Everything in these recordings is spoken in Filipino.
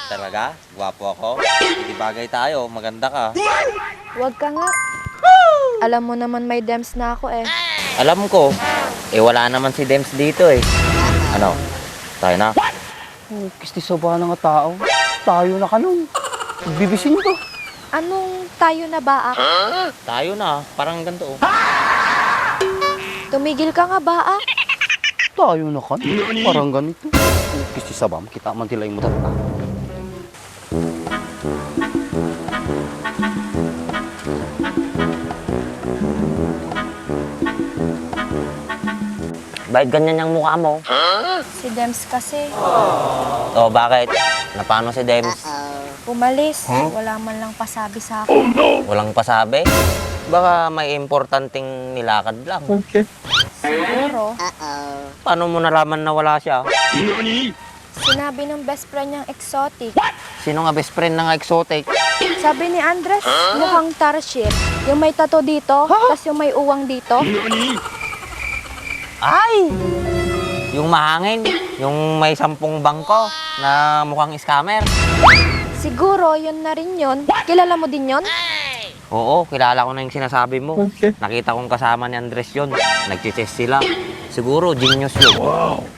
Talaga? Gwapo ako? Hindi bagay tayo, maganda ka. Huwag ka nga. Alam mo naman may DEMS na ako eh. Alam ko, wala naman si Dems dito eh. Ano? Tayo na? Kisti sa ba ng tao? Tayo na ka nun. Bibisin ko. Anong tayo na baak? Tayo na, parang ganito oh. Tumigil ka nga baak. Tayo na ka. Parang ganito. Kisti sa ba? Kita man tila yung mutata. Bakit ganyan yung mukha mo? Si DEMS kasi. Oh, bakit? Napano si Dems? Umalis. Wala man lang pasabi sa akin. Walang pasabi? Baka may importanteng nilakad lang. Siguro, Paano mo nalaman na wala siya? sinabi ng best friend niyang exotic. Sino nga best friend ng exotic? Sabi ni Andres, mukhang tarsier. Yung may tato dito, tas yung may uwang dito. Ay! Yung mahangin, yung may 10 bangko na mukhang scammer. Siguro, yun na rin yun. Kilala mo din yun? Oo, kilala ko na yung sinasabi mo. Nakita kong kasama ni Andres yun. Nagchitest sila. Siguro, genius yun.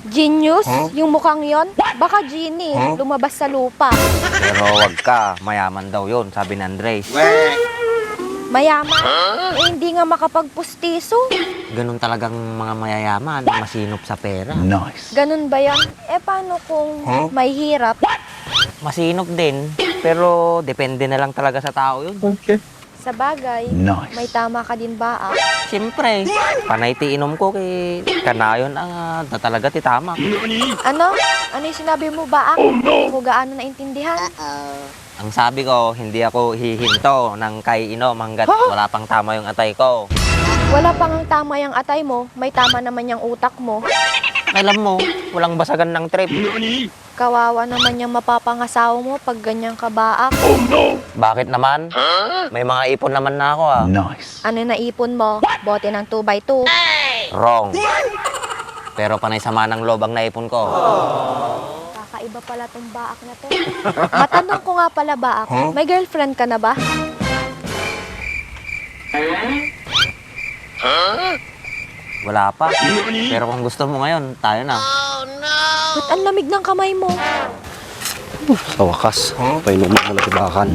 Genius? Yung mukhang yon? Baka genie, lumabas sa lupa. Pero wag ka, mayaman daw yun, sabi ni Andres. Mayaman? Eh, hindi nga makapagpustiso. Ganun talagang mga mayayaman, masinop sa pera. Ganun ba yan? Eh, paano kung may hirap? Masinop din, pero depende na lang talaga sa tao yun. Sa bagay, may tama ka din ba? Siyempre, panay ti inom ko kay kanayon ang talaga ti tama. Ano? Ano yung sinabi mo ba? Hindi ko gaano naintindihan. Ang sabi ko, hindi ako hihinto ng kay inom hanggat wala pang tama yung atay ko. Wala pang ang tama yung atay mo, may tama naman yung utak mo. Alam mo, walang basagan ng trip. Kawawa naman yung mapapangasawa mo pag ganyan ka baak. Bakit naman? May mga ipon naman na ako ah. Ano naipon mo? Bote ng 2x2. Wrong. Pero panay sama ng loob ang naipon ko. Kakaiba pala tong baak na to. Matanong ko nga pala baak, may girlfriend ka na ba? Wala pa. Pero kung gusto mo ngayon, tayo na. Ba't ang lamig ng kamay mo? Sa wakas, painuman mo na tibakan.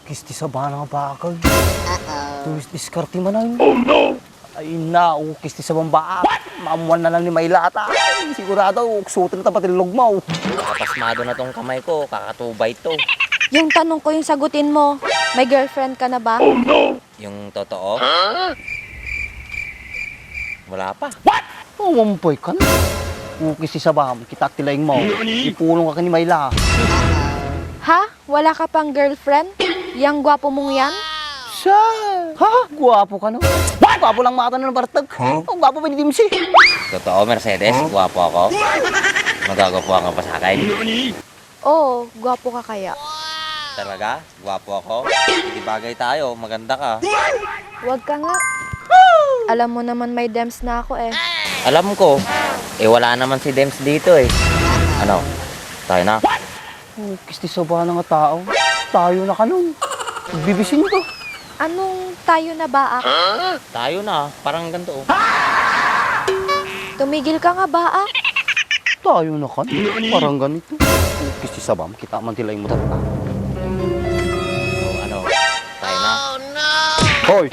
Kisti sa ba nga bakag? Tuwis diskarte man ang. Ay na, kisti sa bamba. Maamuan na lang ni Maylata. Sigurado, uksutin na tapat ilog mo. Kapasmado na tong kamay ko, kakatubay to. Yung tanong ko yung sagutin mo, may girlfriend ka na ba? Yung totoo? Wala pa. Mamampoy ka na. Kisti sa ba, kita tilayng mo. Ipulong ka ni Mayla. Ha? Wala ka pang girlfriend? Yang gwapo mong yan? Siya! Ha? Guwapo ka no? Guwapo lang mata ng bartag. Ang guwapo pa ni Dimsi. Totoo, Mercedes, gwapo ako. Magagawa ka pa sa akin. Oo, gwapo ka kaya. Talaga? Gwapo ako? Hindi bagay tayo, maganda ka. Huwag ka nga. Alam mo naman may DEMS na ako eh. Alam ko, wala naman si Dems dito eh. Ano? Tayo na? Kisti sa ba ng tao? Tayo na ka nun. Bibisin ko. Anong tayo na baak? Tayo na, parang ganito oh. Tumigil ka nga baak. Tayo na ka. Parang ganito. Kisti sa ba, kita man tila yung mutata. So, ano? Tayo na? Hoy!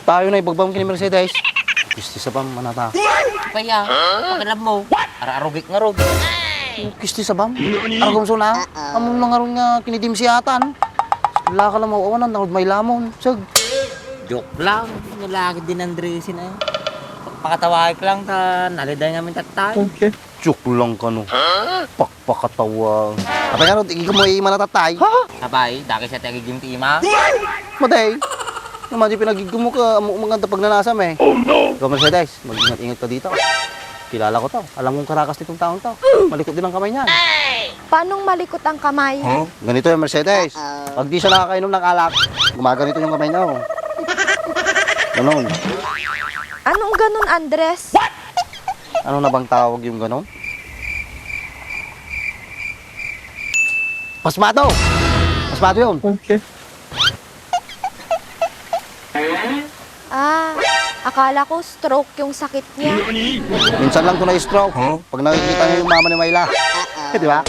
Tayo na ibagbam kini Mercedes. Kisti sa ba, manata. Kaya, pakilam mo. Ararugik nga rog. Kisti sa ba? Aragom so na. Among lang aron nga kinidim siyatan. Wala ka lang mauwanan, nakod may lamon. Sag. Joke lang. Nalagid din Andresin eh. Pakatawag lang ta. Naliday namin tatay. Joke lang ka no. Pakpakatawa. Kapag ano, igi ka mo manatatay. Ha? Sabay, daki siya tagiging tima. Maday. Naman di pinagiging mo ka, maganda pag nanasam eh. Ikaw Mercedes, mag-ingat-ingat ka dito. Kilala ko to. Alam kong karakas nitong taong to. Malikot din ang kamay niyan. Paanong malikot ang kamay? Ganito yung Mercedes. Pag di siya nakakainom ng alak, gumaganito yung kamay niya. Oh. Ganon. Anong ganun, Andres? Ano na bang tawag yung ganon? Pasmado! Pasmado yun. Ah, akala ko stroke yung sakit niya. Minsan lang ito na-stroke. Pag nakikita niya yung mama ni Mayla. Di ba?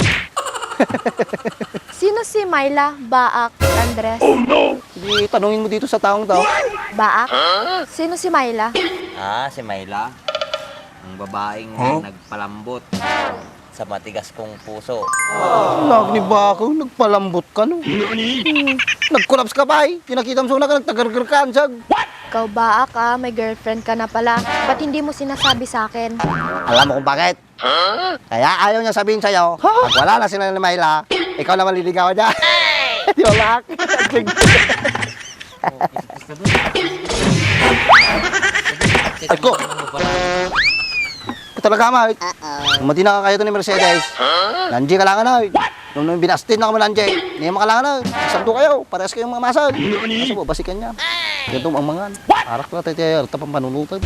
Sino si Myla, Baak, Andres? Hindi, tanungin mo dito sa taong to. Baak? Sino si Myla? Ah, si Mayla. Ang babaeng nagpalambot sa matigas kong puso. Nagni ba ako? Nagpalambot ka, no? Nag-collapse ka ba, eh? Tinakita mo ka, nagtagargar ka, ansag. Ikaw, Baak, may girlfriend ka na pala. Ba't hindi mo sinasabi sa akin? Alam mo kung bakit? Kaya ayaw niya sabihin sa'yo, pag wala na sila ni Mayla, ikaw naman liligawan niya. Di ba, Bak? Ay ko! Talaga, ma. Umati na kayo to ni Mercedes. Nandiy ka lang na. Nung binastin na kami nandiy, hindi mo ka lang na. Santo kayo, parehas kayong mga masal. Kaso ba, basikan niya. Ganito ang mangan. Arak ko tayo, tapang panunutan.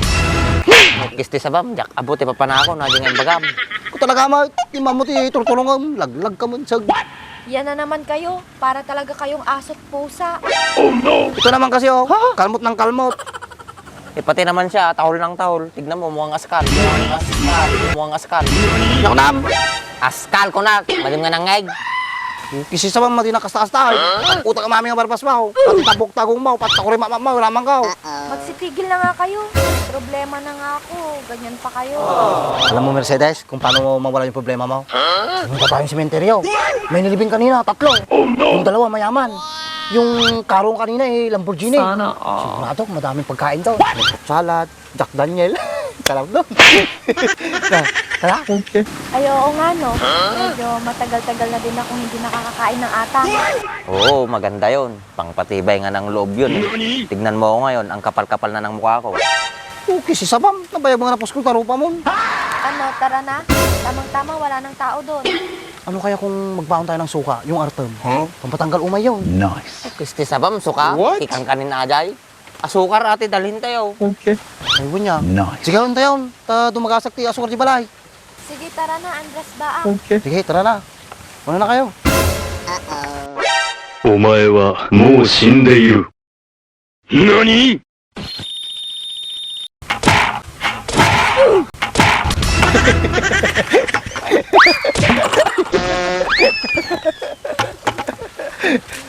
Kisti sa bam, jak abuti pa panako na ding bagam. Ko talaga, ma. Di mamuti, turtulong laglag ka man. Yan na naman kayo. Para talaga kayong aso't pusa. Ito naman kasi, oh. Kalmot ng kalmot. Eh pati naman siya, tahol ng tahol. Tignan mo, mukhang askal. Mukhang askal. Naku nam. Askal ko na, malim nga nangeg. Kisi sa mga tinakasta-asta. Utak ang mami ng barbas mo. Pati tabok tagong mo. Pati ako rin mama ramang ka. Magsitigil na nga kayo. Problema na nga ako. Ganyan pa kayo. Alam mo, Mercedes, kung paano mawala yung problema mo? Pumunta tayong sementeryo. May nilibing kanina, 3. Yung 2 mayaman. Yung karong kanina Lamborghini. Sana. Sigurado, madaming pagkain daw. Salad, Jack Daniel. Sarap doon. Tara. Ayoko nga, no? Medyo matagal-tagal na din akong hindi nakakakain ng atang. Oo, maganda yon. Pangpatibay nga ng loob yun. Tignan mo ako ngayon, ang kapal-kapal na ng mukha ko. Okay, si Sabam. Nabayag mga napos ko, tarupa mo. Ano, tara na. Tamang-tama, wala nang tao doon. Ano kaya kung magbaon tayo ng suka, yung Artem? Pampatanggal umay yun. Kisti sa bam, suka. Ikang kanin ajay. Asukar ate, dalhin tayo. Ayun niya. Sige, yun tayo. Dumagasak ti asukar di balay. Sige, tara na, Andres Baak. Sige, tara na. Una na kayo. お前はもう死んでいる。何 Ha